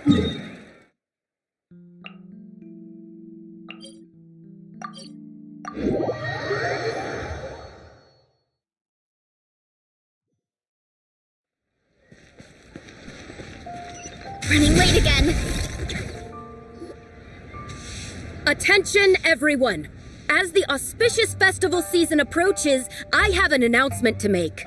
Running late again. Attention, everyone. As the auspicious festival season approaches, I have an announcement to make.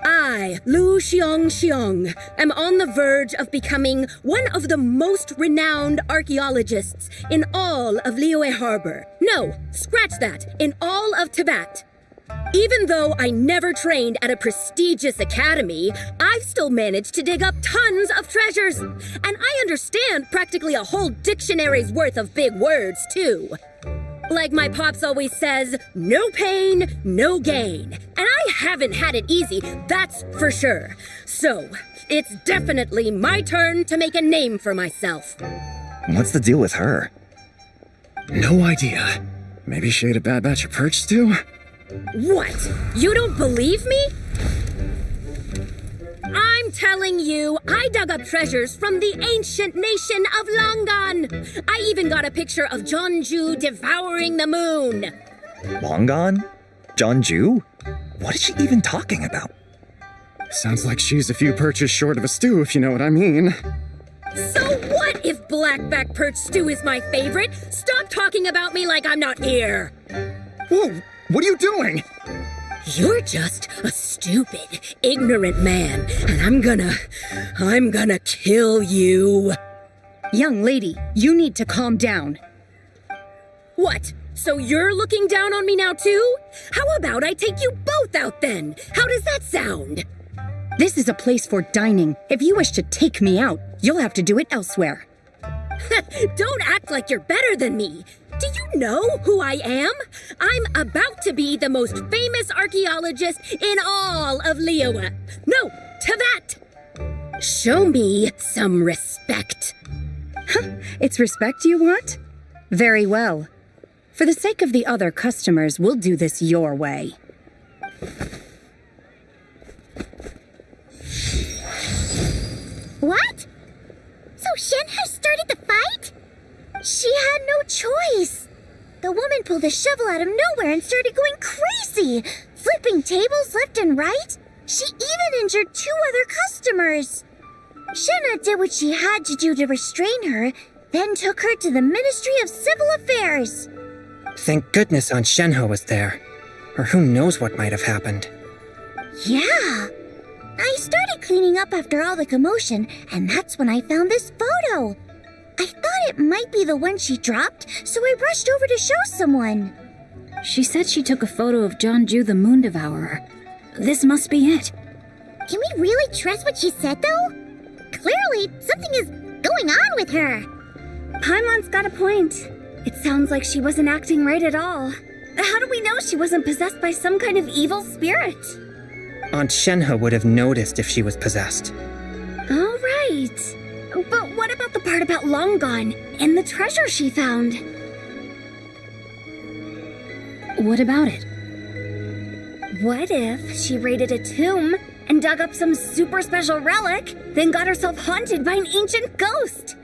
I, Lu Xiong, am on the verge of becoming one of the most renowned archaeologists in all of Liyue Harbor. No, scratch that, in all of Tibet. Even though I never trained at a prestigious academy, I've still managed to dig up tons of treasures. And I understand practically a whole dictionary's worth of big words, too. Like my pops always says, no pain, no gain. And I haven't had it easy, that's for sure. So, it's definitely my turn to make a name for myself. What's the deal with her? No idea. Maybe she ate a bad batch of perch stew? What? You don't believe me? I'm telling you, I dug up treasures from the ancient nation of Longan. I even got a picture of Jeonju devouring the moon. Longan? Jeonju? What is she even talking about? Sounds like she's a few perches short of a stew, if you know what I mean. So what if blackback perch stew is my favorite? Stop talking about me like I'm not here. Whoa, what are you doing? You're just a stupid, ignorant man, and I'm gonna kill you. Young lady, you need to calm down. What? So you're looking down on me now too? How about I take you both out then? How does that sound? This is a place for dining. If you wish to take me out, you'll have to do it elsewhere. Don't act like you're better than me. Do you know who I am? I'm about to be the most famous archaeologist in all of Liyue. No, Tibet. Show me some respect. It's respect you want? Very well. For the sake of the other customers, we'll do this your way. What? So Shen has started the fight? She had no choice. The woman pulled a shovel out of nowhere and started going crazy, flipping tables left and right. She even injured 2 other customers. Shenna did what she had to do to restrain her, then took her to the Ministry of Civil Affairs. Thank goodness Aunt Shenhe was there. Or who knows what might have happened. Yeah. I started cleaning up after all the commotion, and that's when I found this photo. I thought it might be the one she dropped, so I rushed over to show someone. She said she took a photo of Jeonju the Moon Devourer. This must be it. Can we really trust what she said, though? Clearly, something is going on with her. Paimon's got a point. It sounds like she wasn't acting right at all. How do we know she wasn't possessed by some kind of evil spirit? Aunt Shenhe would have noticed if she was possessed. All right. But what about the part about Longan and the treasure she found? What about it? What if she raided a tomb and dug up some super special relic, then got herself haunted by an ancient ghost?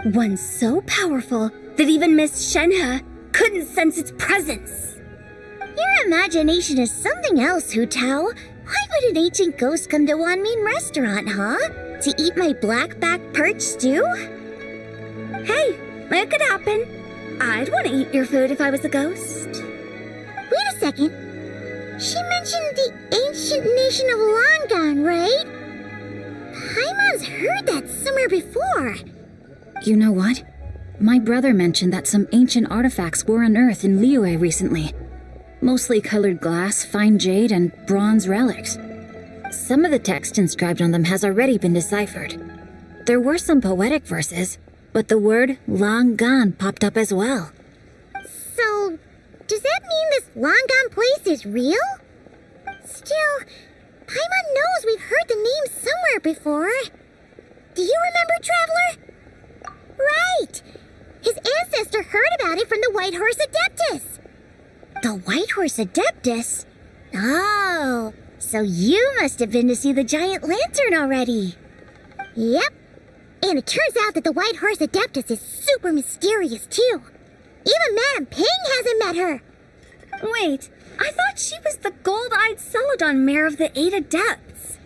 One so powerful that even Miss Shenhe couldn't sense its presence. Your imagination is something else, Hu Tao. Why would an ancient ghost come to Wanmin restaurant, huh? To eat my blackback perch stew? Hey, it could happen. I'd want to eat your food if I was a ghost. Wait a second. She mentioned the ancient nation of Longan, right? Paimon's heard that somewhere before. You know what? My brother mentioned that some ancient artifacts were unearthed in Liyue recently. Mostly colored glass, fine jade, and bronze relics. Some of the text inscribed on them has already been deciphered. There were some poetic verses, but the word Longan popped up as well. So, does that mean this Longan place is real? Still, Paimon knows we've heard the name somewhere before. Do you remember, Traveler? Right! His ancestor heard about it from the White Horse Adeptus. The White Horse Adeptus? Oh, so you must have been to see the giant lantern already. Yep. And it turns out that the White Horse Adeptus is super mysterious, too. Even Madame Ping hasn't met her. Wait, I thought she was the gold-eyed Celadon mare of the 8 Adepts.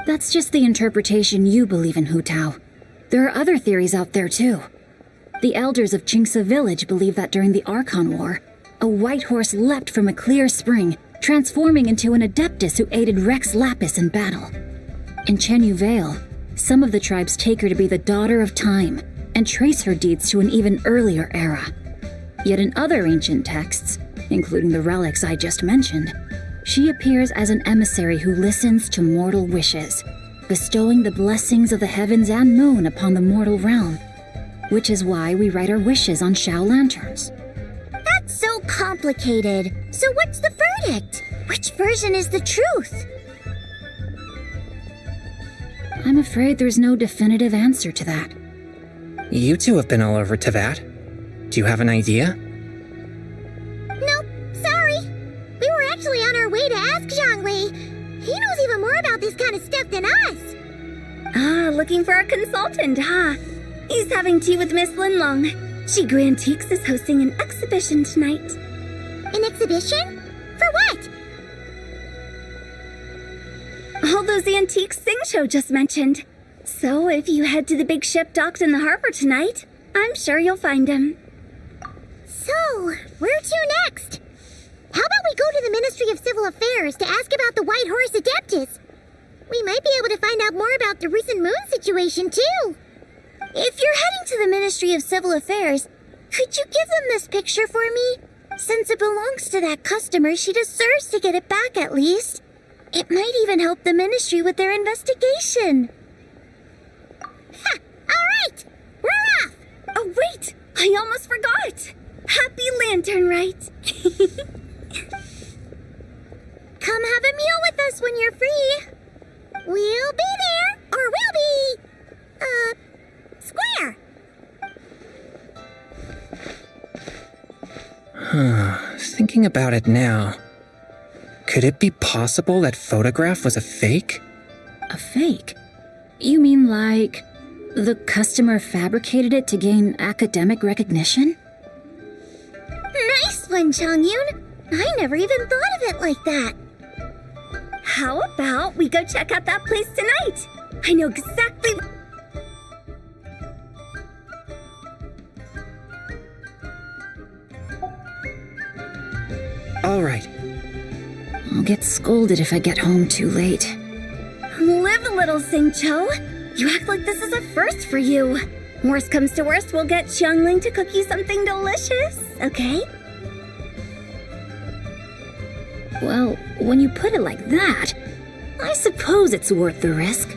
That's just the interpretation you believe in, Hu Tao. There are other theories out there, too. The elders of Qingce village believe that during the Archon War, a white horse leapt from a clear spring, transforming into an Adeptus who aided Rex Lapis in battle. In Chenyu Vale, some of the tribes take her to be the daughter of time and trace her deeds to an even earlier era. Yet in other ancient texts, including the relics I just mentioned, she appears as an emissary who listens to mortal wishes, bestowing the blessings of the heavens and moon upon the mortal realm, which is why we write our wishes on Shao lanterns. That's so complicated. So what's the verdict? Which version is the truth? I'm afraid there's no definitive answer to that. You two have been all over Tevat. Do you have an idea? Nope, sorry. We were actually on our way to ask Zhangli. He knows even more about this kind of stuff than us. Ah, looking for a consultant, huh? He's having tea with Miss Linlong. Shigu Antiques is hosting an exhibition tonight. An exhibition? For what? All those antiques Sing-Cho just mentioned. So if you head to the big ship docked in the harbor tonight, I'm sure you'll find him. So, where to next? How about we go to the Ministry of Civil Affairs to ask about the White Horse Adeptus? We might be able to find out more about the recent moon situation, too. If you're heading to the Ministry of Civil Affairs, could you give them this picture for me? Since it belongs to that customer, she deserves to get it back at least. It might even help the ministry with their investigation. Ha! All right! We're off! Oh, wait! I almost forgot! Happy Lantern Rite! Come have a meal with us when you're free. We'll be there, or we'll be... square. Thinking about it now, could it be possible that photograph was a fake? A fake? You mean like the customer fabricated it to gain academic recognition? Nice one, Chongyun. I never even thought of it like that. How about we go check out that place tonight? I know exactly... All right. I'll get scolded if I get home too late. Live a little, Sing-Cho. You act like this is a first for you. Worst comes to worst, we'll get Xiangling to cook you something delicious, okay? Well, when you put it like that, I suppose it's worth the risk.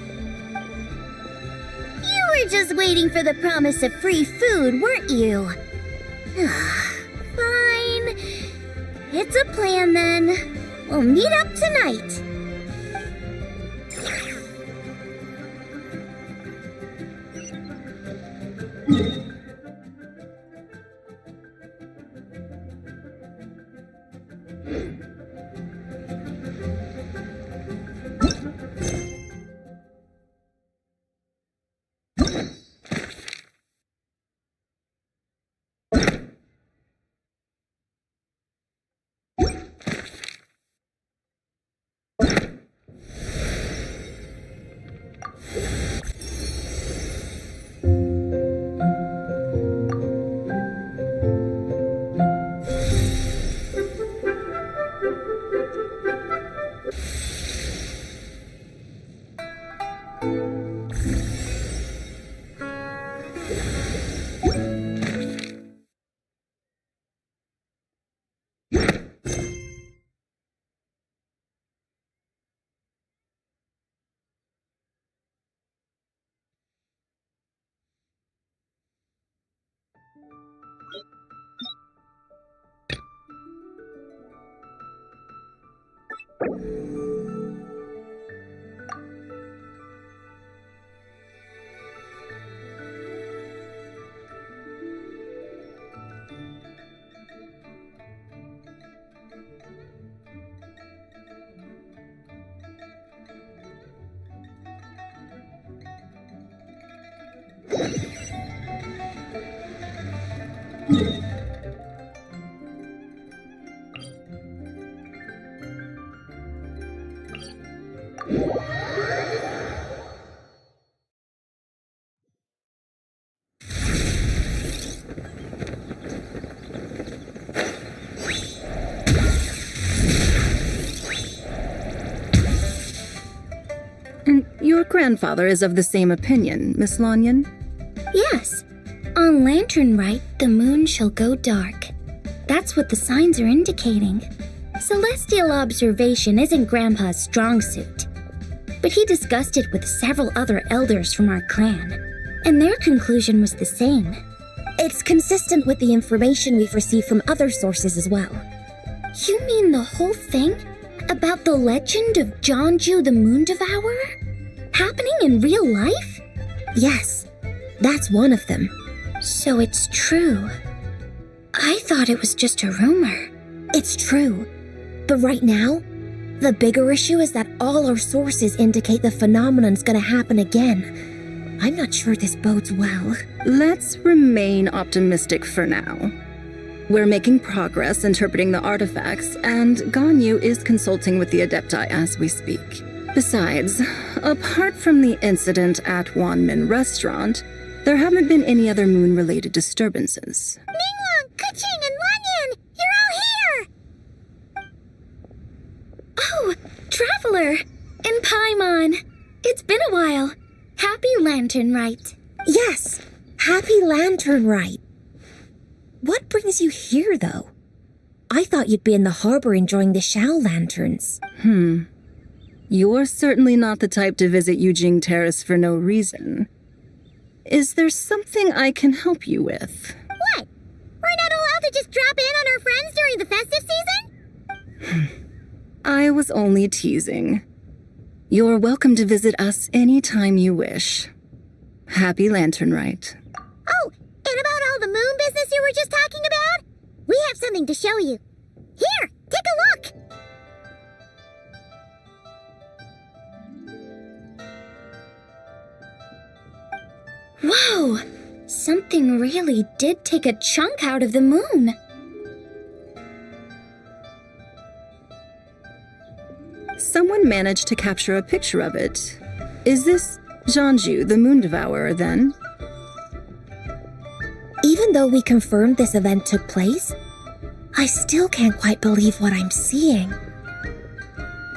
You were just waiting for the promise of free food, weren't you? Fine. It's a plan then. We'll meet up tonight. And your grandfather is of the same opinion, Miss Lanyon? Yes. On Lantern Rite, the moon shall go dark. That's what the signs are indicating. Celestial observation isn't Grandpa's strong suit. But he discussed it with several other elders from our clan, and their conclusion was the same. It's consistent with the information we've received from other sources as well. You mean the whole thing? About the legend of Jeonju the Moon Devourer? Happening in real life? Yes, that's one of them. So it's true. I thought it was just a rumor. It's true. But right now, the bigger issue is that all our sources indicate the phenomenon's gonna happen again. I'm not sure this bodes well. Let's remain optimistic for now. We're making progress interpreting the artifacts, and Ganyu is consulting with the Adepti as we speak. Besides, apart from the incident at Wanmin Restaurant, there haven't been any other moon-related disturbances. Ningguang, Keqing, and Lanyan! You're all here! Oh, Traveler! And Paimon! It's been a while. Happy Lantern Rite. Yes, happy Lantern Rite. What brings you here, though? I thought you'd be in the harbor enjoying the Shao lanterns. You're certainly not the type to visit Yujing Terrace for no reason. Is there something I can help you with? What? We're not allowed to just drop in on our friends during the festive season? I was only teasing. You're welcome to visit us anytime you wish. Happy Lantern Rite. Oh, and about all the moon business you were just talking about? We have something to show you. Here, take a look! Whoa! Something really did take a chunk out of the moon. Someone managed to capture a picture of it. Is this Jeonju, the Moon Devourer, then? Even though we confirmed this event took place, I still can't quite believe what I'm seeing.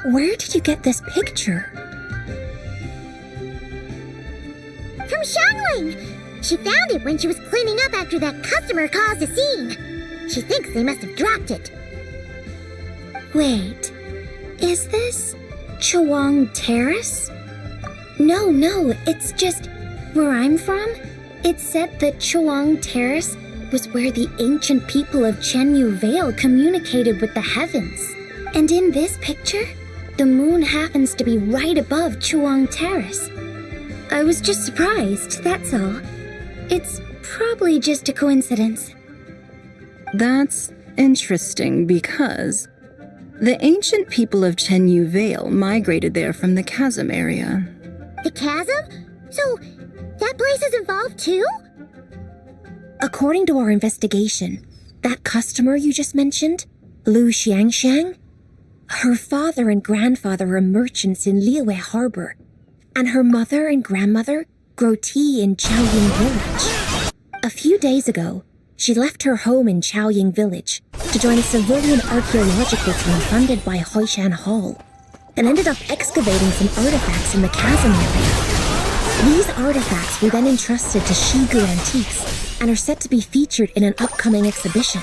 Where did you get this picture? From Xiangling! She found it when she was cleaning up after that customer caused a scene. She thinks they must have dropped it. Wait, is this Chawang Terrace? No, it's just where I'm from. It said that Chawang Terrace was where the ancient people of Chenyu Vale communicated with the heavens. And in this picture, the moon happens to be right above Chawang Terrace. I was just surprised, that's all. It's probably just a coincidence. That's interesting because the ancient people of Chenyu Vale migrated there from the chasm area. The chasm? So, that place is involved too? According to our investigation, that customer you just mentioned, Lu Xiangxiang, her father and grandfather are merchants in Liyue Harbor, and her mother and grandmother grow tea in Chaoying Village. A few days ago, she left her home in Chaoying Village to join a civilian archaeological team funded by Hoishan Hall, and ended up excavating some artifacts in the chasm area. These artifacts were then entrusted to Shigu Antiques and are set to be featured in an upcoming exhibition.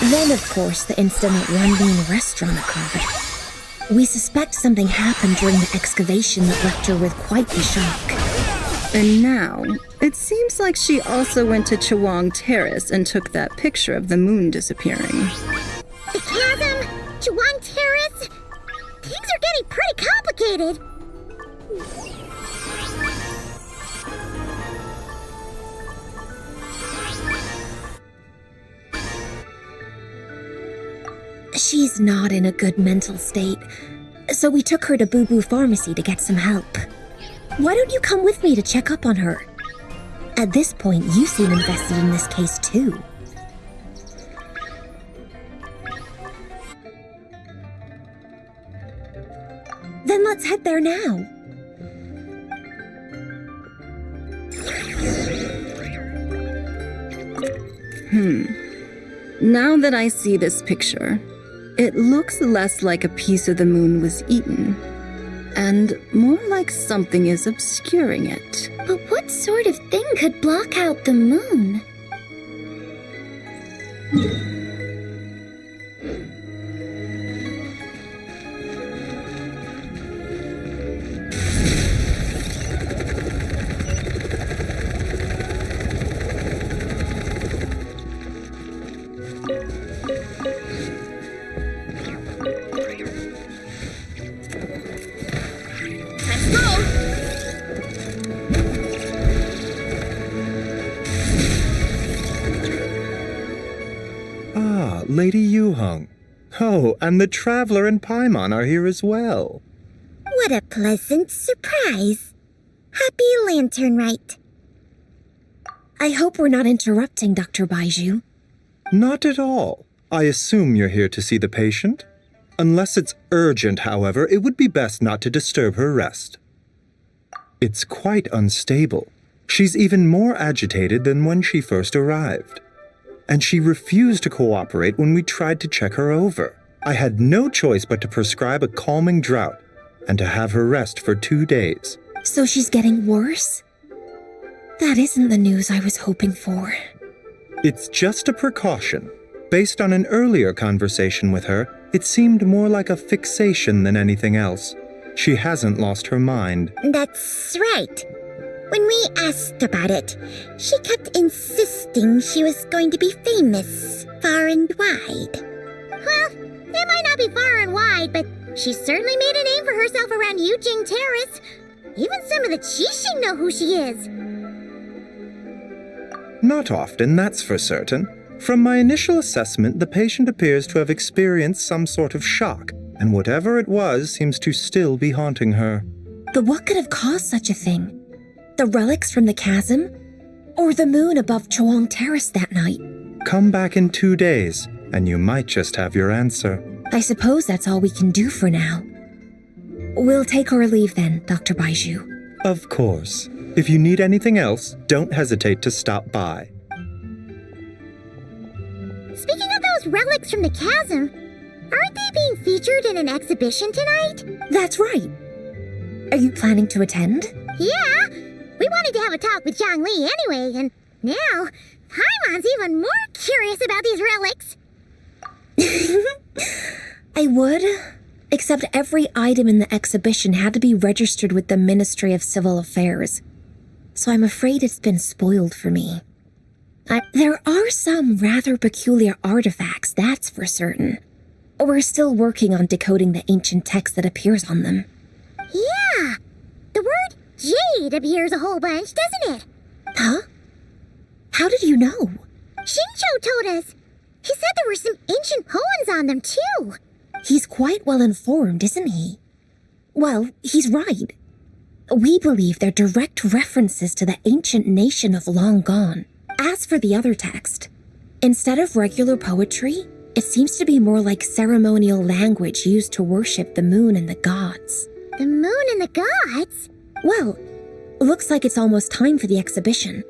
Then, of course, the incident at Wanmin Restaurant occurred. We suspect something happened during the excavation that left her with quite the shock. And now, it seems like she also went to Chawang Terrace and took that picture of the moon disappearing. The chasm? Chawang Terrace? Things are getting pretty complicated. She's not in a good mental state, so we took her to Boo Boo Pharmacy to get some help. Why don't you come with me to check up on her? At this point, you seem invested in this case too. Then let's head there now. Now that I see this picture, it looks less like a piece of the moon was eaten, and more like something is obscuring it. But what sort of thing could block out the moon? Ah, Lady Yuheng. Oh, and the Traveler and Paimon are here as well. What a pleasant surprise. Happy Lantern Rite. I hope we're not interrupting, Dr. Baiju. Not at all. I assume you're here to see the patient? Unless it's urgent, however, it would be best not to disturb her rest. It's quite unstable. She's even more agitated than when she first arrived. And she refused to cooperate when we tried to check her over. I had no choice but to prescribe a calming draught and to have her rest for 2 days. So she's getting worse? That isn't the news I was hoping for. It's just a precaution. Based on an earlier conversation with her, it seemed more like a fixation than anything else. She hasn't lost her mind. That's right. When we asked about it, she kept insisting she was going to be famous far and wide. Well, it might not be far and wide, but she certainly made a name for herself around Yujing Terrace. Even some of the Qixing know who she is. Not often, that's for certain. From my initial assessment, the patient appears to have experienced some sort of shock, and whatever it was seems to still be haunting her. But what could have caused such a thing? The relics from the chasm? Or the moon above Chuang Terrace that night? Come back in 2 days, and you might just have your answer. I suppose that's all we can do for now. We'll take our leave then, Dr. Baiju. Of course. If you need anything else, don't hesitate to stop by. Speaking of those relics from the chasm, aren't they being featured in an exhibition tonight? That's right. Are you planning to attend? Yeah, we wanted to have a talk with Zhang Li anyway, and now Paimon's even more curious about these relics. I would, except every item in the exhibition had to be registered with the Ministry of Civil Affairs, so I'm afraid it's been spoiled for me. There are some rather peculiar artifacts, that's for certain. We're still working on decoding the ancient text that appears on them. Yeah, the word jade appears a whole bunch, doesn't it? Huh? How did you know? Xingqiu told us. He said there were some ancient poems on them, too. He's quite well informed, isn't he? Well, he's right. We believe they're direct references to the ancient nation of long gone. As for the other text, instead of regular poetry, it seems to be more like ceremonial language used to worship the moon and the gods. The moon and the gods? Well, looks like it's almost time for the exhibition.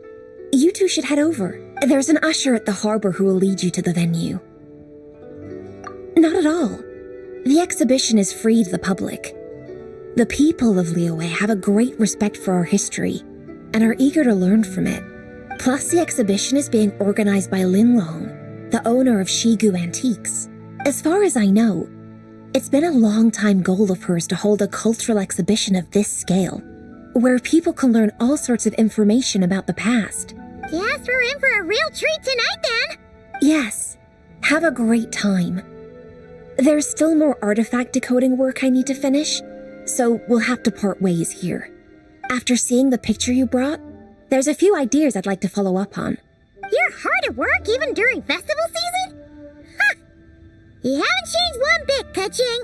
You two should head over. There's an usher at the harbor who will lead you to the venue. Not at all. The exhibition is free to the public. The people of Liyue have a great respect for our history and are eager to learn from it. Plus, the exhibition is being organized by Lin Long, the owner of Shigu Antiques. As far as I know, it's been a long-time goal of hers to hold a cultural exhibition of this scale, where people can learn all sorts of information about the past. Guess we're in for a real treat tonight, then. Yes, have a great time. There's still more artifact decoding work I need to finish, so we'll have to part ways here. After seeing the picture you brought, there's a few ideas I'd like to follow up on. You're hard at work even during festival season? Ha! You haven't changed one bit, Ka-Ching.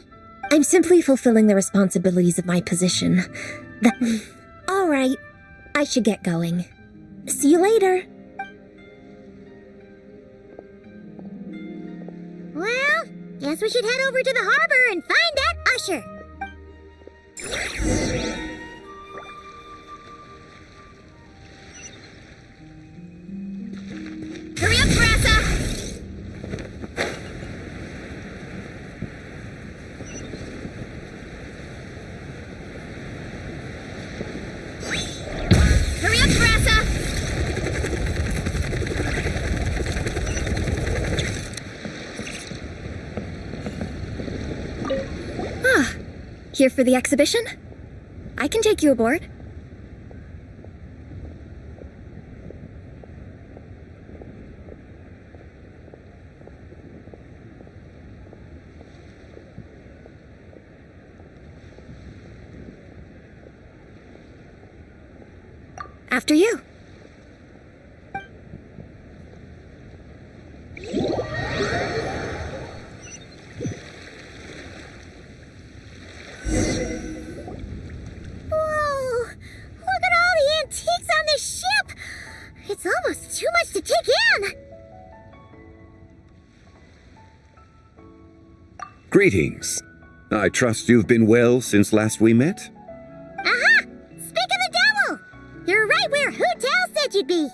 I'm simply fulfilling the responsibilities of my position. All right, I should get going. See you later. Well, guess we should head over to the harbor and find that usher. Hurry up, Brassa! Hurry up, Brassa! Here for the exhibition? I can take you aboard. After you. It's almost too much to take in! Greetings. I trust you've been well since last we met? Aha! Speak of the devil! You're right where Hu Tao said you'd be!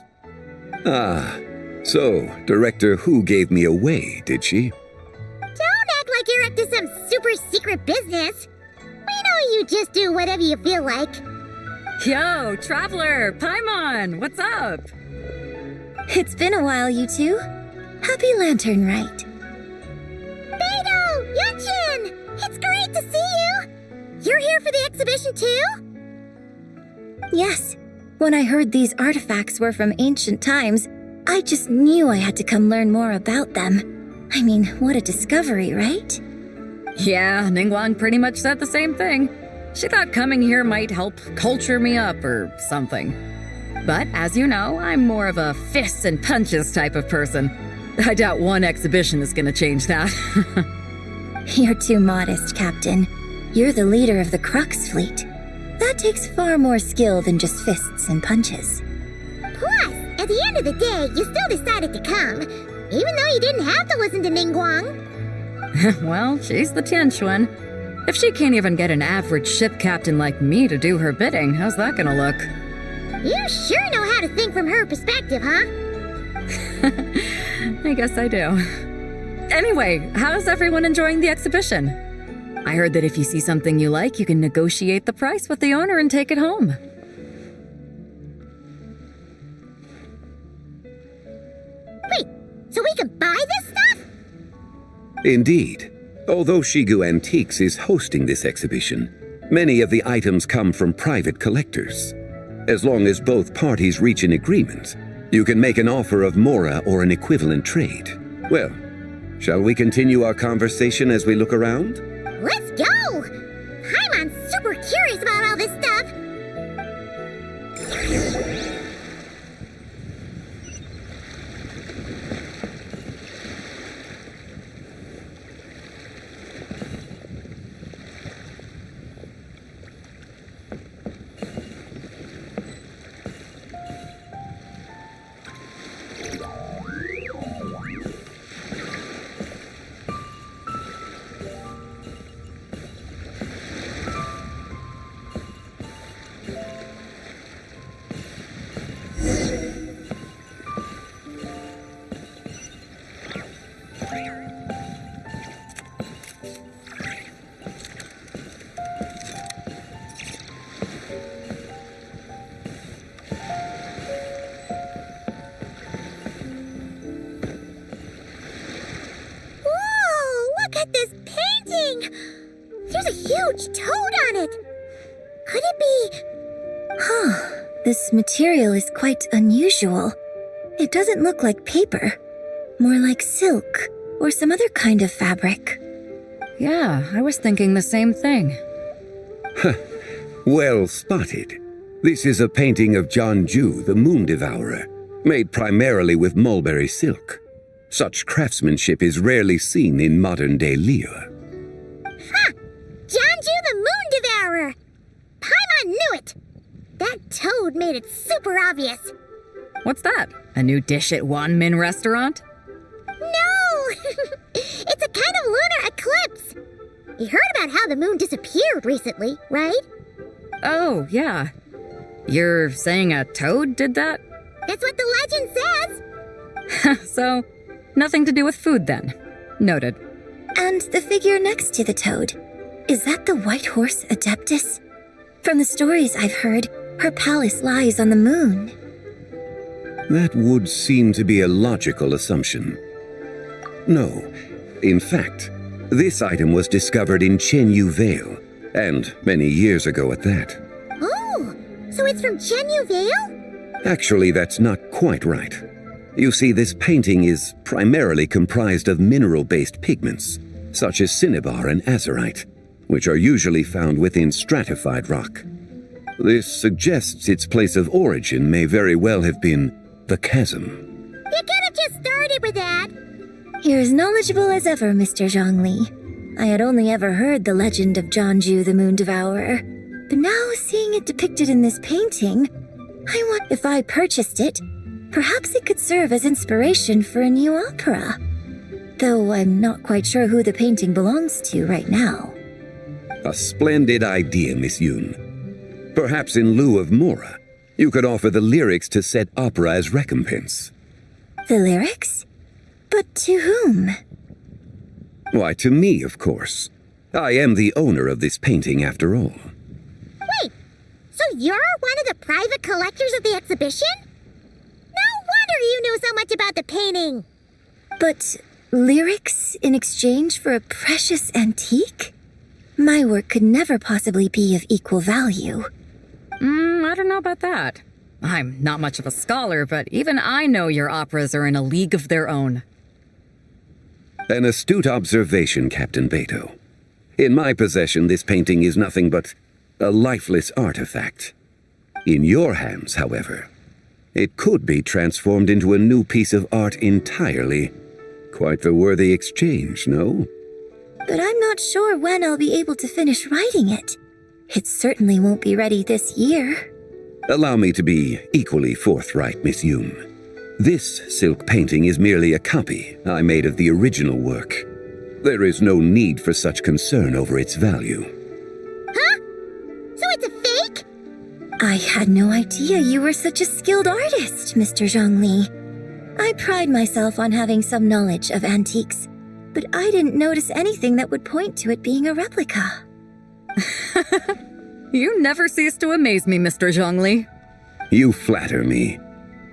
Ah, so Director Hu gave me away, did she? Don't act like you're up to some super secret business! We know you just do whatever you feel like. Yo, Traveler! Paimon! What's up? It's been a while, you two. Happy Lantern Rite. Beidou! Yunchin! It's great to see you! You're here for the exhibition too? Yes. When I heard these artifacts were from ancient times, I just knew I had to come learn more about them. I mean, what a discovery, right? Yeah, Ningguang pretty much said the same thing. She thought coming here might help culture me up or something. But as you know, I'm more of a fists and punches type of person. I doubt one exhibition is gonna change that. You're too modest, Captain. You're the leader of the Crux fleet. That takes far more skill than just fists and punches. Plus, at the end of the day, you still decided to come, even though you didn't have to listen to Ningguang. Well, she's the Tianquan. If she can't even get an average ship captain like me to do her bidding, how's that gonna look? You sure know how to think from her perspective, huh? I guess I do. Anyway, how's everyone enjoying the exhibition? I heard that if you see something you like, you can negotiate the price with the owner and take it home. Wait, so we can buy this stuff? Indeed. Although Shigu Antiques is hosting this exhibition, many of the items come from private collectors. As long as both parties reach an agreement, you can make an offer of mora or an equivalent trade. Well, shall we continue our conversation as we look around? Let's go! Paimon's super curious about all this stuff. Look at this painting! There's a huge toad on it! Could it be... Huh. This material is quite unusual. It doesn't look like paper. More like silk, or some other kind of fabric. Yeah, I was thinking the same thing. Well spotted. This is a painting of John Ju, the Moon Devourer, made primarily with mulberry silk. Such craftsmanship is rarely seen in modern-day Liyue. Ha! Janju the Moon Devourer! Paimon knew it! That toad made it super obvious. What's that? A new dish at Wanmin restaurant? No! It's a kind of lunar eclipse. You heard about how the moon disappeared recently, right? Oh, yeah. You're saying a toad did that? That's what the legend says. So, nothing to do with food then. Noted. And the figure next to the toad, is that the white horse Adeptus? From the stories I've heard, her palace lies on the moon. That would seem to be a logical assumption. No, in fact, this item was discovered in Chenyu Vale, and many years ago at that. Oh, so it's from Chenyu Vale? Actually, that's not quite right. You see, this painting is primarily comprised of mineral-based pigments, such as cinnabar and azurite, which are usually found within stratified rock. This suggests its place of origin may very well have been the chasm. You could have just started with that. You're as knowledgeable as ever, Mr. Zhongli. I had only ever heard the legend of Jianzhu the Moon Devourer, but now seeing it depicted in this painting, I wonder if I purchased it, perhaps it could serve as inspiration for a new opera. Though I'm not quite sure who the painting belongs to right now. A splendid idea, Miss Yoon. Perhaps in lieu of Mora, you could offer the lyrics to said opera as recompense. The lyrics? But to whom? Why, to me, of course. I am the owner of this painting, after all. Wait, so you're one of the private collectors of the exhibition? No wonder you knew so much about the painting. But lyrics in exchange for a precious antique? My work could never possibly be of equal value. I don't know about that. I'm not much of a scholar, but even I know your operas are in a league of their own. An astute observation, Captain Beto. In my possession, this painting is nothing but a lifeless artifact. In your hands, however, it could be transformed into a new piece of art entirely. Quite the worthy exchange, no? But I'm not sure when I'll be able to finish writing it. It certainly won't be ready this year. Allow me to be equally forthright, Miss Yoon. This silk painting is merely a copy I made of the original work. There is no need for such concern over its value. Huh? So it's a fake? I had no idea you were such a skilled artist, Mr. Zhongli. I pride myself on having some knowledge of antiques, but I didn't notice anything that would point to it being a replica. You never cease to amaze me, Mr. Zhongli. You flatter me.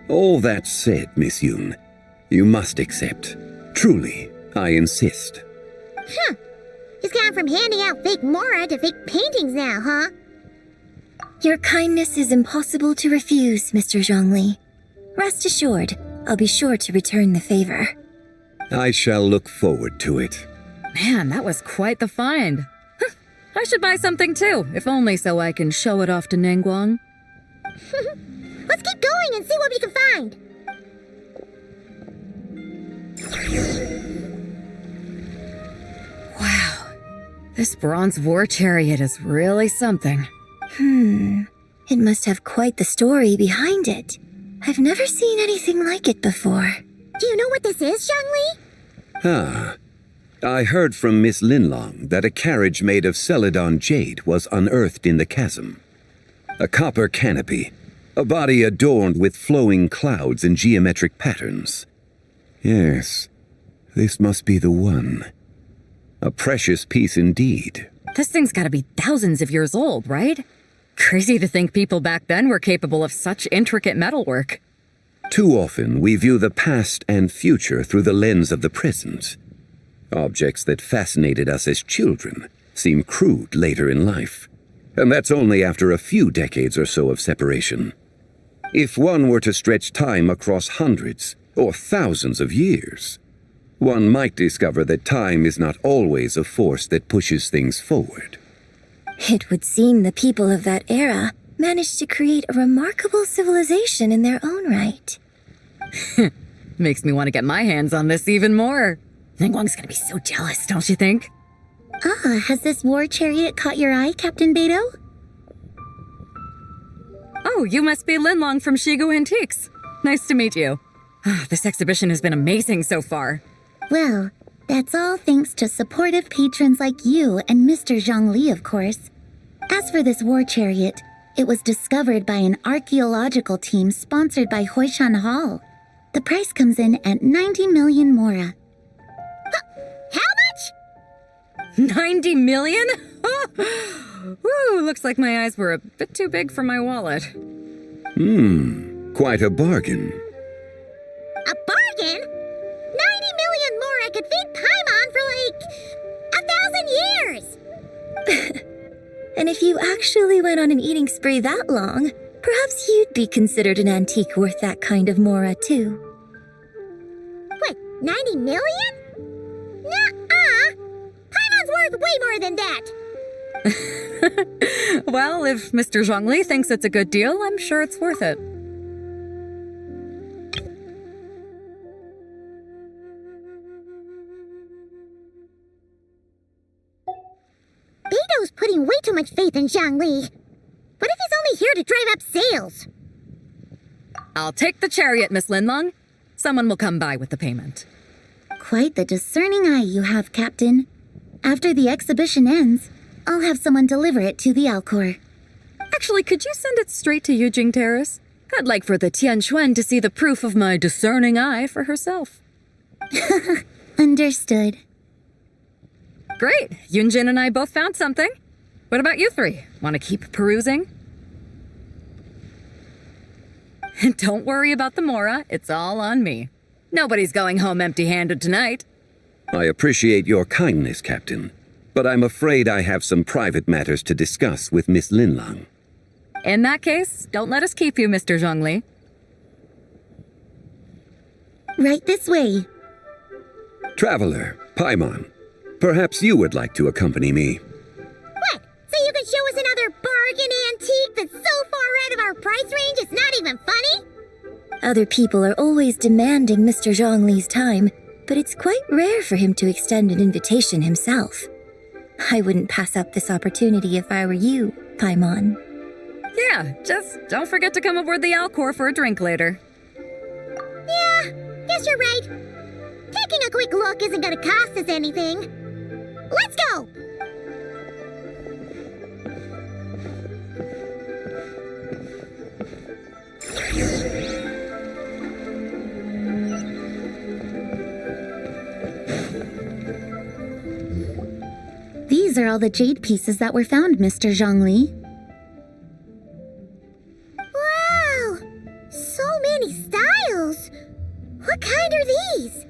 All that said, Miss Yoon, you must accept. Truly, I insist. Huh. He's gone from handing out fake Mora to fake paintings now, huh? Your kindness is impossible to refuse, Mr. Zhongli. Rest assured, I'll be sure to return the favor. I shall look forward to it. Man, that was quite the find. I should buy something too, if only so I can show it off to Nangguang. Let's keep going and see what we can find. Wow, this bronze war chariot is really something. It must have quite the story behind it. I've never seen anything like it before. Do you know what this is, Zhongli? I heard from Miss Linlong that a carriage made of Celadon jade was unearthed in the chasm. A copper canopy, a body adorned with flowing clouds and geometric patterns. Yes, this must be the one. A precious piece indeed. This thing's gotta be thousands of years old, right? Crazy to think people back then were capable of such intricate metalwork. Too often we view the past and future through the lens of the present. Objects that fascinated us as children seem crude later in life. And that's only after a few decades or so of separation. If one were to stretch time across hundreds or thousands of years, one might discover that time is not always a force that pushes things forward. It would seem the people of that era managed to create a remarkable civilization in their own right. Makes me want to get my hands on this even more. Ningguang's gonna be so jealous, don't you think? Has this war chariot caught your eye, Captain Beto? Oh, you must be Linlong from Shigu Antiques. Nice to meet you. This exhibition has been amazing so far. Well, that's all thanks to supportive patrons like you and Mr. Zhongli, of course. As for this war chariot, it was discovered by an archaeological team sponsored by Hoishan Hall. The price comes in at 90 million mora. How much? 90 million? Woo, looks like my eyes were a bit too big for my wallet. Quite a bargain. A bargain? 90 million more I could feed Paimon for 1,000 years! And if you actually went on an eating spree that long, perhaps you'd be considered an antique worth that kind of mora, too. What, 90 million? Nuh-uh! Paimon's worth way more than that! Well, if Mr. Zhongli thinks it's a good deal, I'm sure it's worth it. Beto's putting way too much faith in Zhongli. What if he's only here to drive up sales? I'll take the chariot, Miss Linlong. Someone will come by with the payment. Quite the discerning eye you have, Captain. After the exhibition ends, I'll have someone deliver it to the Alcor. Actually, could you send it straight to Yujing Terrace? I'd like for the Tianquan to see the proof of my discerning eye for herself. Understood. Great. Yunjin and I both found something. What about you three? Want to keep perusing? Don't worry about the mora. It's all on me. Nobody's going home empty-handed tonight. I appreciate your kindness, Captain, but I'm afraid I have some private matters to discuss with Miss Linlang. In that case, don't let us keep you, Mr. Zhongli. Right this way. Traveler, Paimon, perhaps you would like to accompany me. What? So you can show us another bargain antique that's so far out of our price range it's not even funny? Other people are always demanding Mr. Zhongli's time, but it's quite rare for him to extend an invitation himself. I wouldn't pass up this opportunity if I were you, Paimon. Yeah, just don't forget to come aboard the Alcor for a drink later. Yeah, guess you're right. Taking a quick look isn't gonna cost us anything. Let's go! These are all the jade pieces that were found, Mr. Zhongli. Wow! So many styles! What kind are these?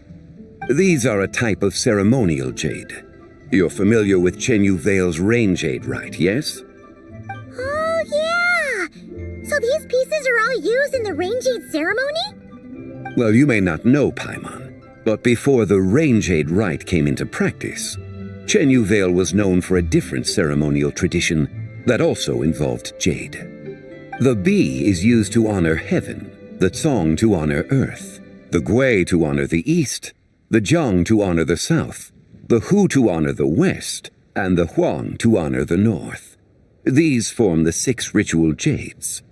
These are a type of ceremonial jade. You're familiar with Chen Yu Vale's rain jade, right, yes? Oh, yeah! So these pieces are all used in the rain jade ceremony? Well, you may not know, Paimon, but before the rain jade rite came into practice, Chen Yu Vale was known for a different ceremonial tradition that also involved jade. The Bi is used to honor heaven, the Cong to honor earth, the Gui to honor the east, the Jiang to honor the south, the Hu to honor the west, and the Huang to honor the north. These form the 6 ritual jades.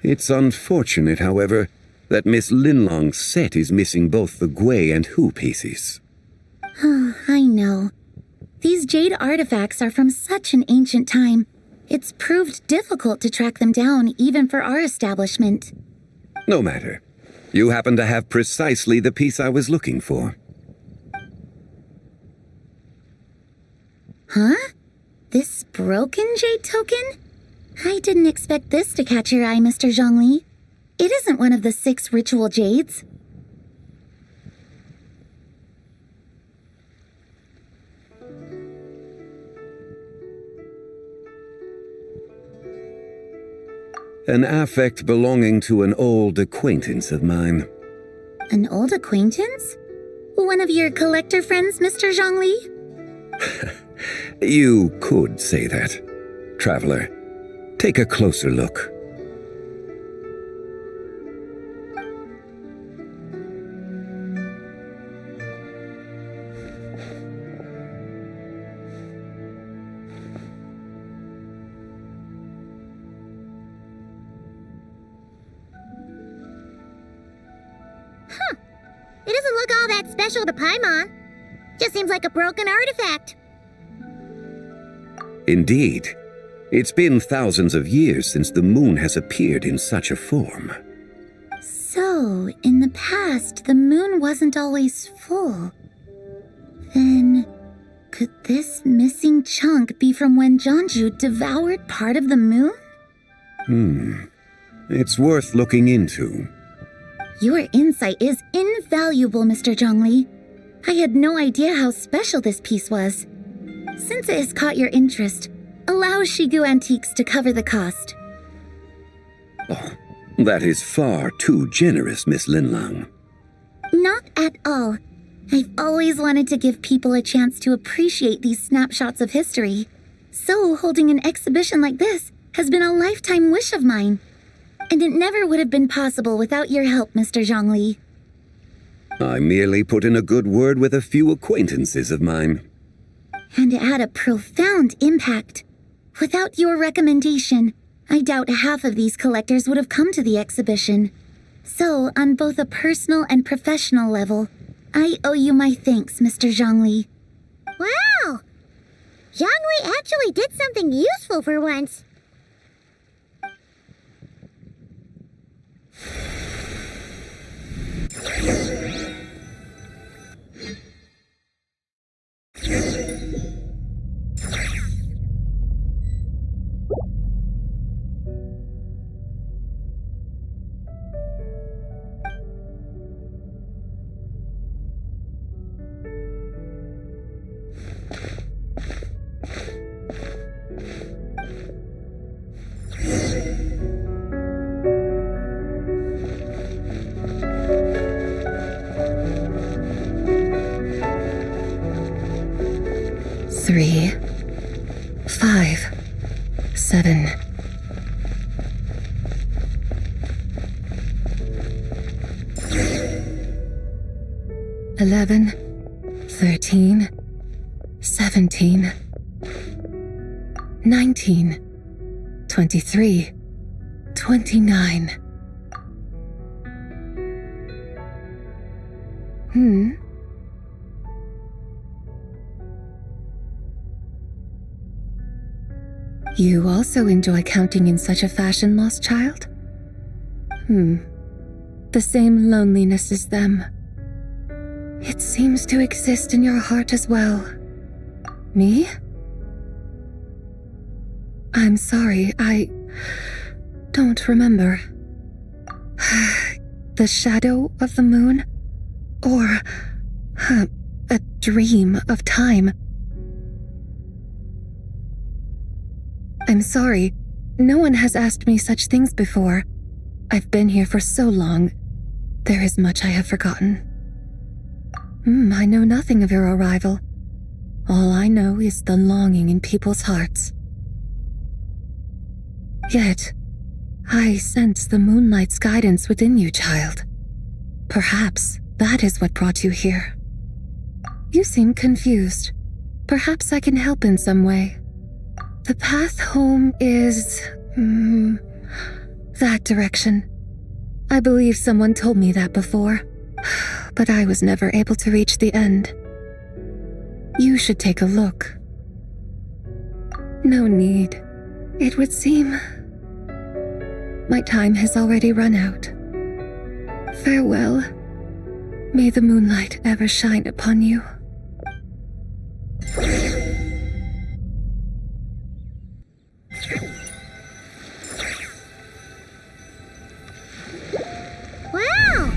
It's unfortunate, however, that Miss Linlong's set is missing both the Gui and Hu pieces. Oh, I know. These jade artifacts are from such an ancient time. It's proved difficult to track them down even for our establishment. No matter. You happen to have precisely the piece I was looking for. Huh? This broken jade token? I didn't expect this to catch your eye, Mr. Zhongli. It isn't one of the 6 ritual jades. An affect belonging to an old acquaintance of mine. An old acquaintance? One of your collector friends, Mr. Zhongli? You could say that. Traveler, take a closer look. It doesn't look all that special to Paimon. Just seems like a broken artifact. Indeed. It's been thousands of years since the moon has appeared in such a form. So, in the past, the moon wasn't always full. Then, could this missing chunk be from when Jeonju devoured part of the moon? It's worth looking into. Your insight is invaluable, Mr. Zhongli. I had no idea how special this piece was. Since it has caught your interest, allow Shigu Antiques to cover the cost. Oh, that is far too generous, Miss Linlang. Not at all. I've always wanted to give people a chance to appreciate these snapshots of history. So holding an exhibition like this has been a lifetime wish of mine. And it never would have been possible without your help, Mr. Zhongli. I merely put in a good word with a few acquaintances of mine. And it had a profound impact. Without your recommendation, I doubt half of these collectors would have come to the exhibition. So, on both a personal and professional level, I owe you my thanks, Mr. Zhongli. Wow! Zhongli actually did something useful for once. Three, 5, 7. Eleven, 13, 17, 19, 23, 29. You also enjoy counting in such a fashion, lost child? The same loneliness as them. It seems to exist in your heart as well. Me? I'm sorry, I don't remember. The shadow of the moon? Or a dream of time? I'm sorry. No one has asked me such things before. I've been here for so long. There is much I have forgotten. I know nothing of your arrival. All I know is the longing in people's hearts. Yet, I sense the moonlight's guidance within you, child. Perhaps that is what brought you here. You seem confused. Perhaps I can help in some way. The path home is... that direction. I believe someone told me that before, but I was never able to reach the end. You should take a look. No need. It would seem... my time has already run out. Farewell. May the moonlight ever shine upon you. Wow!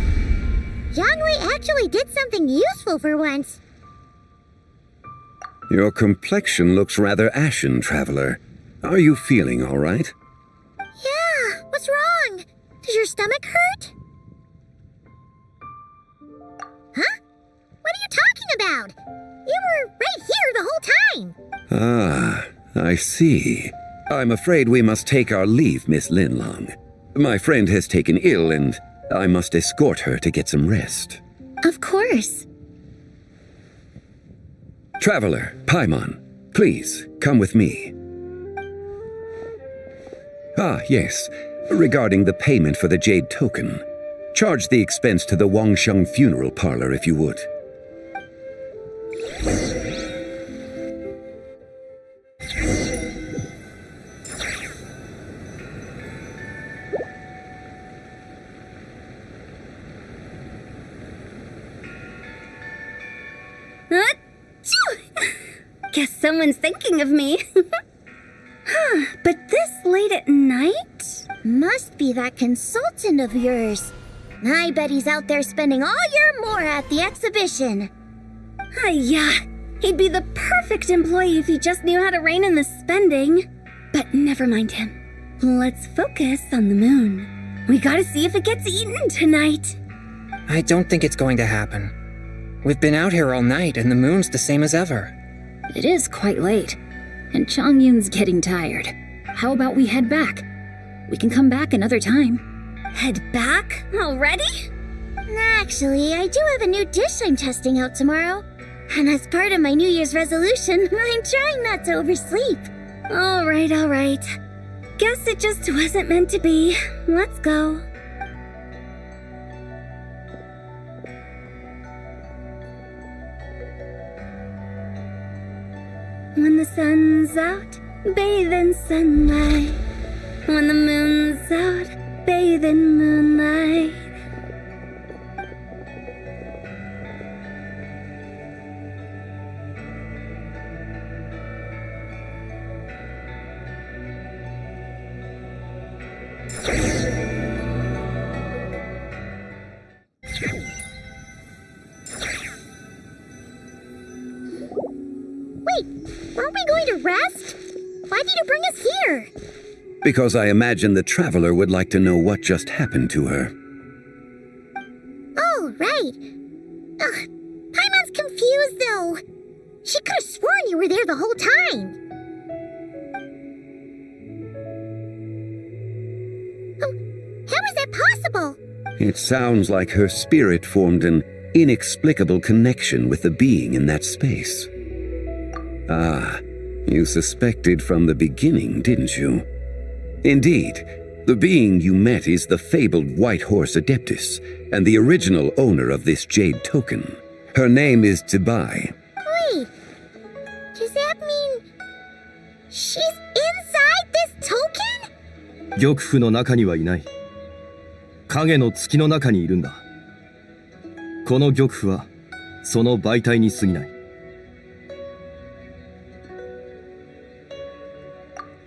Zhongli actually did something useful for once. Your complexion looks rather ashen, traveler. Are you feeling all right? Yeah, what's wrong? Does your stomach hurt? Huh? What are you talking about? You were right here the whole time. Ah, I see. I'm afraid we must take our leave, Miss Linlang. My friend has taken ill and I must escort her to get some rest. Of course. Traveler, Paimon, please, come with me. Ah, yes. Regarding the payment for the jade token. Charge the expense to the Wangsheng funeral parlor if you would. someone's thinking of me. But this late at night? Must be that consultant of yours. I bet he's out there spending all year more at the exhibition. Yeah, he'd be the perfect employee if he just knew how to rein in the spending. But never mind him. Let's focus on the moon. We gotta see if it gets eaten tonight. I don't think it's going to happen. We've been out here all night and the moon's the same as ever. It is quite late, and Chongyun's getting tired. How about we head back? We can come back another time. Head back? Already? Actually, I do have a new dish I'm testing out tomorrow. And as part of my New Year's resolution, I'm trying not to oversleep. All right. Guess it just wasn't meant to be. Let's go. When the sun's out, bathe in sunlight. When the moon's out, bathe in moonlight. Wait, aren't we going to rest? Why did you bring us here? Because I imagine the traveler would like to know what just happened to her. Oh, right. Paimon's confused, though. She could have sworn you were there the whole time. How is that possible? It sounds like her spirit formed an inexplicable connection with the being in that space. Ah, you suspected from the beginning, didn't you? Indeed, the being you met is the fabled White Horse Adeptus, and the original owner of this jade token. Her name is Tsibai. Wait, does that mean she's inside this token? 玉符の中にはいない。影の月の中にいるんだ。この玉符はその媒体に過ぎない。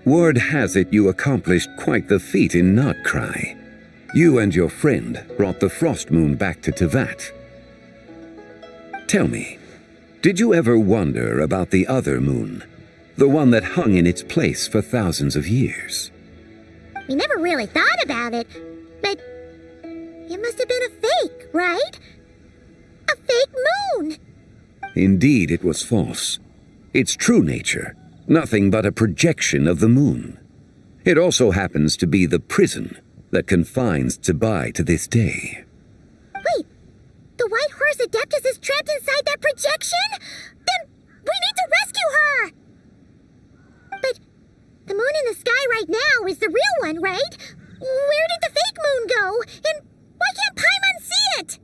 Word has it you accomplished quite the feat in Notcry. You and your friend brought the Frost Moon back to Tevat. Tell me, did you ever wonder about the other moon? The one that hung in its place for thousands of years? We never really thought about it, but it must have been a fake, right? A fake moon! Indeed, it was false. Its true nature, nothing but a projection of the moon. It also happens to be the prison that confines Tsibai to this day. Wait, the White Horse Adeptus is trapped inside that projection? Then we need to rescue her! But the moon in the sky right now is the real one, right? Where did the fake moon go? And why can't Paimon see it?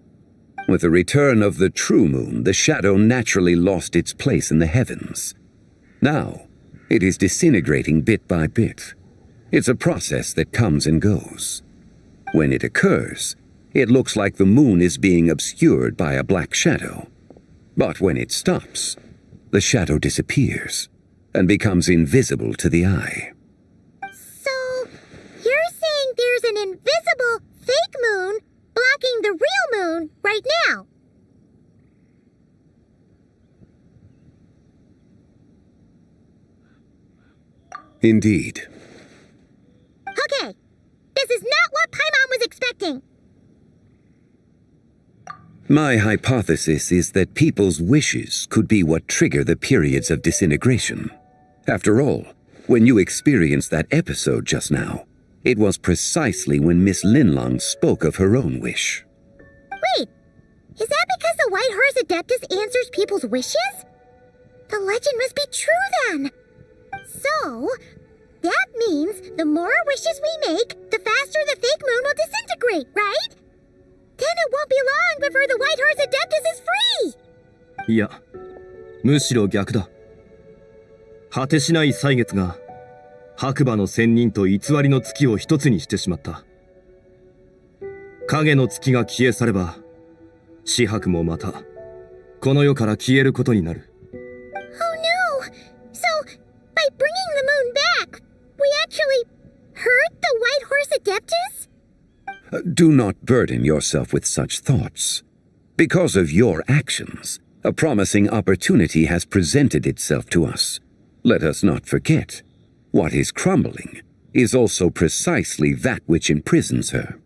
With the return of the true moon, the shadow naturally lost its place in the heavens. Now, it is disintegrating bit by bit. It's a process that comes and goes. When it occurs, it looks like the moon is being obscured by a black shadow. But when it stops, the shadow disappears and becomes invisible to the eye. So, you're saying there's an invisible fake moon blocking the real moon right now? Indeed. Okay, this is not what Paimon was expecting. My hypothesis is that people's wishes could be what trigger the periods of disintegration. After all, when you experienced that episode just now, it was precisely when Miss Linlong spoke of her own wish. Wait, is that because the White Horse Adeptus answers people's wishes? The legend must be true then. So, that means the more wishes we make, the faster the fake moon will disintegrate, right? Then it won't be long before the White Horse Adeptus is free! いや、むしろ逆だ。果てしない歳月が白馬の仙人と偽りの月を一つにしてしまった。影の月が消え去れば、紫伯もまたこの世から消えることになる。Oh no! actually hurt the White Horse Adeptus? Do not burden yourself with such thoughts. Because of your actions, a promising opportunity has presented itself to us. Let us not forget, what is crumbling is also precisely that which imprisons her.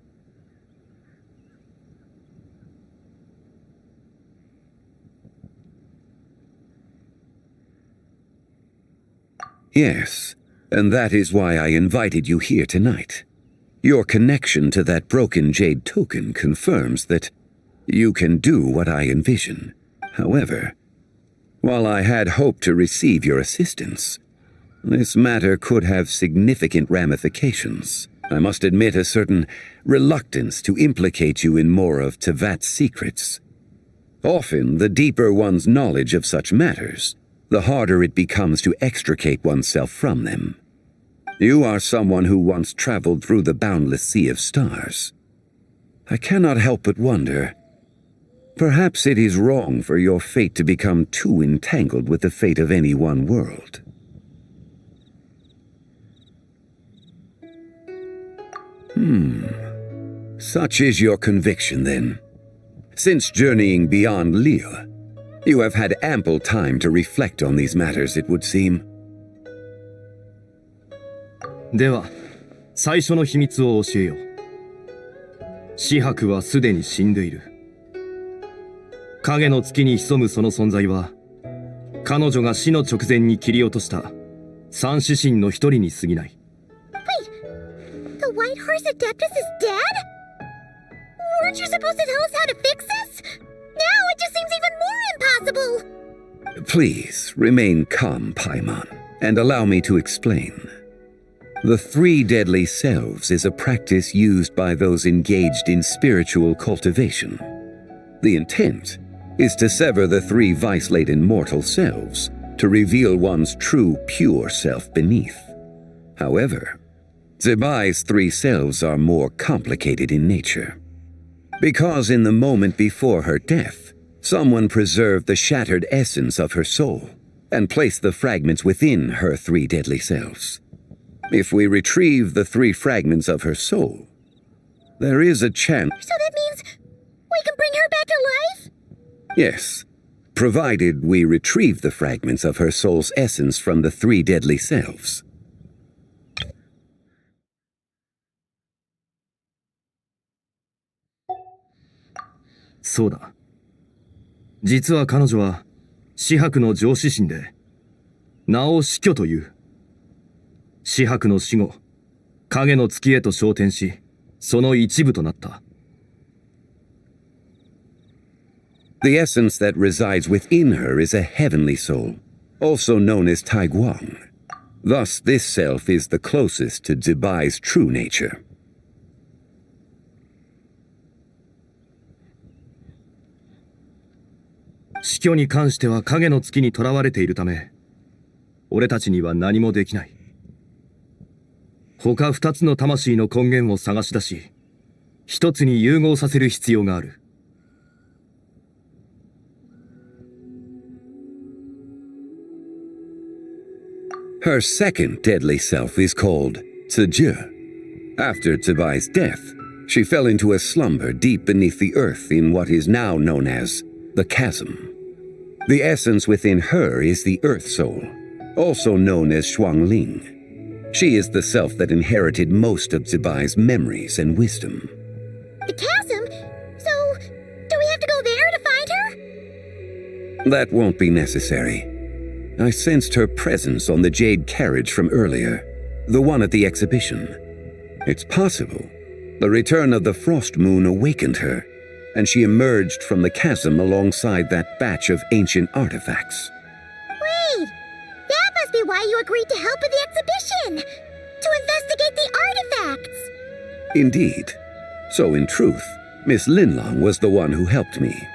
Yes, and that is why I invited you here tonight. Your connection to that broken jade token confirms that you can do what I envision. However, while I had hoped to receive your assistance, this matter could have significant ramifications. I must admit a certain reluctance to implicate you in more of Tevat's secrets. Often, the deeper one's knowledge of such matters, the harder it becomes to extricate oneself from them. You are someone who once traveled through the boundless sea of stars. I cannot help but wonder, perhaps it is wrong for your fate to become too entangled with the fate of any one world. Such is your conviction, then. Since journeying beyond Liyue, you have had ample time to reflect on these matters, it would seem. では、最初の秘密を教えよう。紫伯はすでに死んでいる。影の月に潜むその存在は、彼女が死の直前に切り落とした三指神の一人に過ぎない。Wait, the White Horse Adeptus is dead? Weren't you supposed to tell us how to fix this? Now it just seems even more impossible! Please, remain calm, Paimon, and allow me to explain. The three deadly selves is a practice used by those engaged in spiritual cultivation. The intent is to sever the three vice-laden mortal selves to reveal one's true, pure self beneath. However, Zebai's three selves are more complicated in nature. Because in the moment before her death, someone preserved the shattered essence of her soul and placed the fragments within her three deadly selves. If we retrieve the three fragments of her soul, there is a chance... So that means we can bring her back to life? Yes, provided we retrieve the fragments of her soul's essence from the three deadly selves. そうだ。実は彼女は紫伯の上司神で、名を死去という。紫伯の死後、影の月へと昇天し、その一部となった。The essence that resides within her is a heavenly soul, also known as Taiguang. Thus, this self is the closest to Zebai's true nature. 死去に関しては影の月に囚われているため、俺たちには何もできない。他二つの魂の根源を探し出し、一つに融合させる必要がある。Her second deadly self is called Tzu. After Zebai's death, she fell into a slumber deep beneath the earth in what is now known as the chasm. The essence within her is the Earth Soul, also known as Shuangling. She is the self that inherited most of Zebai's memories and wisdom. The chasm? So, do we have to go there to find her? That won't be necessary. I sensed her presence on the jade carriage from earlier, the one at the exhibition. It's possible the return of the frost moon awakened her, and she emerged from the chasm alongside that batch of ancient artifacts. Wait! That must be why you agreed to help with the exhibition! To investigate the artifacts! Indeed. So in truth, Miss Linlong was the one who helped me.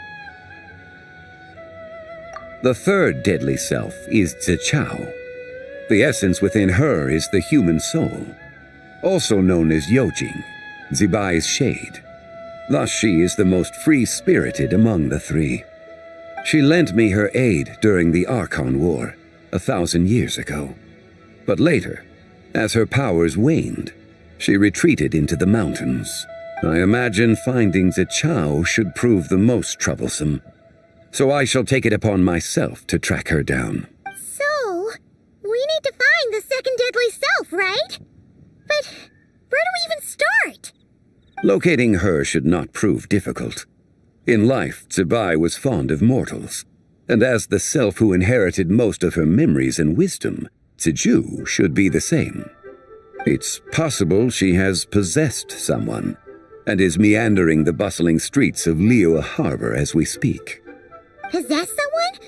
The third deadly self is Zichao. The essence within her is the human soul, also known as Yojing, Zebai's shade. Thus she is the most free-spirited among the three. She lent me her aid during the Archon War, 1,000 years ago. But later, As her powers waned, she retreated into the mountains. I imagine finding Zichao should prove the most troublesome, so I shall take it upon myself to track her down. So, we need to find the second deadly self, right? But where do we even start? Locating her should not prove difficult. In life, Zibai was fond of mortals, and as the self who inherited most of her memories and wisdom, Ziju should be the same. It's possible she has possessed someone, and is meandering the bustling streets of Liyue Harbor as we speak. Possess someone?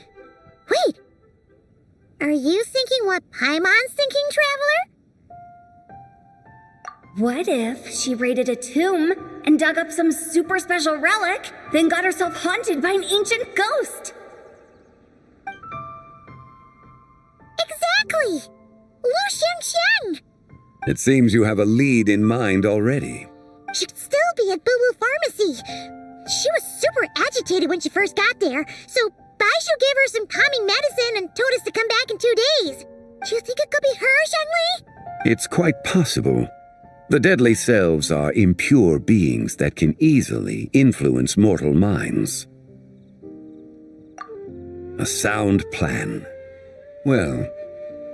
Wait, are you thinking what Paimon's thinking, Traveler? What if she raided a tomb and dug up some super special relic, then got herself haunted by an ancient ghost? Exactly! Lu Xiangxiang! It seems you have a lead in mind already. Should still be at Boo Boo Pharmacy. She was super agitated when she first got there, so Baishu gave her some calming medicine and told us to come back in 2 days. Do you think it could be her, Shangli? It's quite possible. The deadly selves are impure beings that can easily influence mortal minds. A sound plan. Well,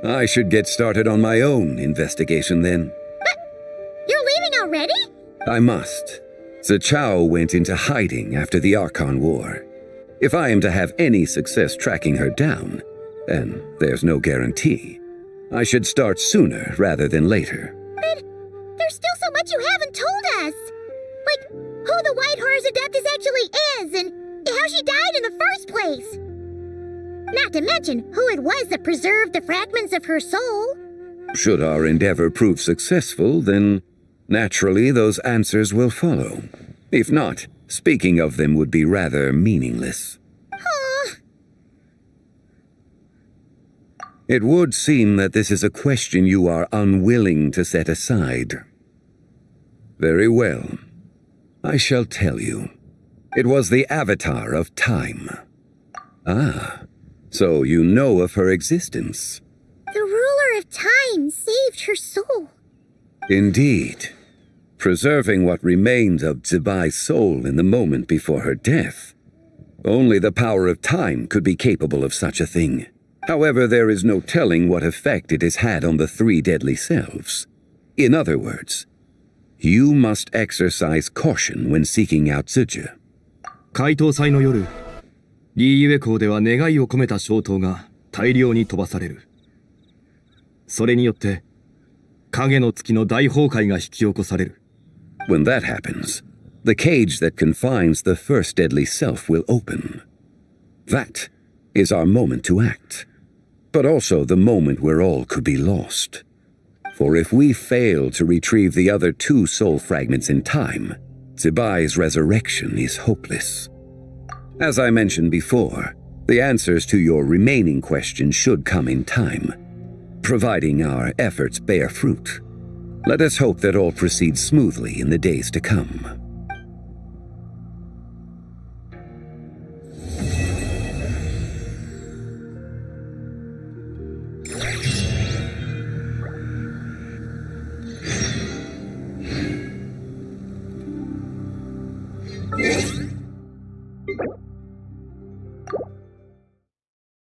I should get started on my own investigation then. But you're leaving already? I must. Zichao went into hiding after the Archon War. If I am to have any success tracking her down, and there's no guarantee, I should start sooner rather than later. But there's still so much you haven't told us. Like, who the White Horror's Adeptus actually is, and how she died in the first place. Not to mention who it was that preserved the fragments of her soul. Should our endeavor prove successful, then naturally those answers will follow. If not, speaking of them would be rather meaningless. Huh. It would seem that this is a question you are unwilling to set aside. Very well. I shall tell you. It was the Avatar of Time. Ah, so you know of her existence. The ruler of time saved her soul. Indeed. Preserving what remained of Zibai's soul in the moment before her death. Only the power of time could be capable of such a thing. However, there is no telling what effect it has had on the 3 deadly selves. In other words, you must exercise caution when seeking out Ziju. 解答祭の夜、リーユエ港では願いを込めた消灯が大量に飛ばされる。それによって影の月の大崩壊が引き起こされる。When that happens, the cage that confines the first deadly self will open. That is our moment to act, but also the moment where all could be lost. For if we fail to retrieve the other 2 soul fragments in time, Zibai's resurrection is hopeless. As I mentioned before, the answers to your remaining questions should come in time, providing our efforts bear fruit. Let us hope that all proceeds smoothly in the days to come.